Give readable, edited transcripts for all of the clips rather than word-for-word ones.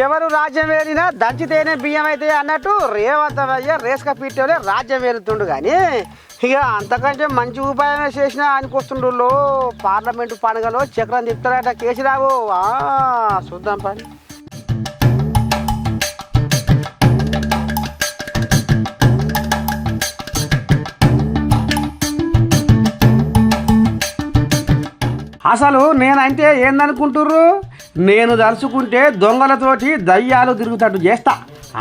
ఎవరు రాజ్యం వేలినా దంచితేనే బియ్యం అయితే అన్నట్టు రేవంతమయ్య రేసుక పీటోలే రాజ్యం వేలుతుండు కానీ ఇక అంతకంటే మంచి ఉపాయమే చేసినా అనుకొస్తుండ్రు. పార్లమెంటు పండుగలో చక్రం తిప్పుతారట కేసీరావు. చూద్దాం పని. అసలు నేనంటే ఏందనుకుంటుర్రు? నేను తలుచుకుంటే దొంగలతోటి దయ్యాలు తిరుగుతట్టు చేస్తా.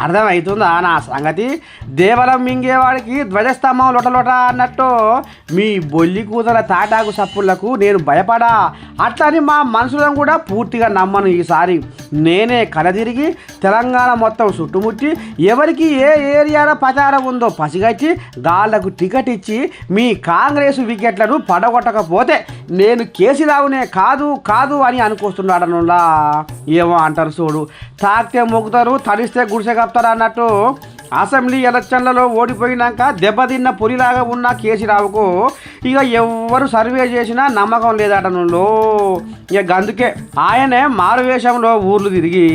అర్థమవుతుందా నా సంగతి? దేవలం మింగేవాడికి ధ్వజస్తంభం లొటలొట అన్నట్టు మీ బొల్లి కూతల తాటాకు సప్పుళ్లకు నేను భయపడా. అట్లని మా మనుషులను కూడా పూర్తిగా నమ్మను. ఈసారి నేనే కలదిరిగి తెలంగాణ మొత్తం చుట్టుముట్టి ఎవరికి ఏ ఏరియాలో ప్రచారం ఉందో పసిగట్టి గాళ్లకు టికెట్ ఇచ్చి మీ కాంగ్రెస్ వికెట్లను పడగొట్టకపోతే నేను కేసీరావునే కాదు కాదు అని అనుకొస్తున్నాడనులా. ఏమో అంటారు చూడు, తాకితే మొక్కుతారు, తడిస్తే గుడిసె కప్తారు అన్నట్టు. అసెంబ్లీ ఎలక్షన్లలో ఓడిపోయినాక దెబ్బతిన్న పులిలాగా ఉన్న కేసీరావుకు ఇక ఎవ్వరు సర్వే చేసినా నమ్మకం లేదటనులో. ఇక అందుకే ఆయనే మారువేషంలో ఊర్లు తిరిగి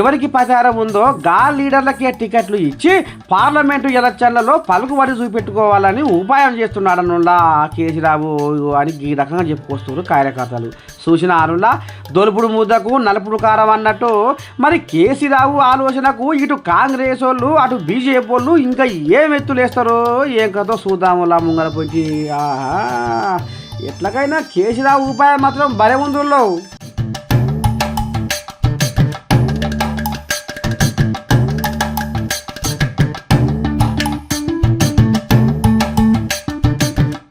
ఎవరికి ప్రచారం ఉందో గా లీడర్లకే టికెట్లు ఇచ్చి పార్లమెంటు ఎలక్షన్లలో పలుకుబడి చూపెట్టుకోవాలని ఉపాయం చేస్తున్నాడనులా కేసీరావు అని ఈ రకంగా చెప్పుకొస్తున్నారు కార్యకర్తలు. చూసిన ఆరులా దొలుపుడు ముద్దకు నలుపుడు కారం అన్నట్టు మరి కేసీరావు ఆలోచనకు ఇటు కాంగ్రెస్ వాళ్ళు అటు బీజేపీ వాళ్ళు ఇంకా ఏం ఎత్తులేస్తారో ఏం కథో చూద్దాములా ముంగల పోయి. ఎట్లకైనా కేసీరావు ఉపాయం మాత్రం భలే ముందులో.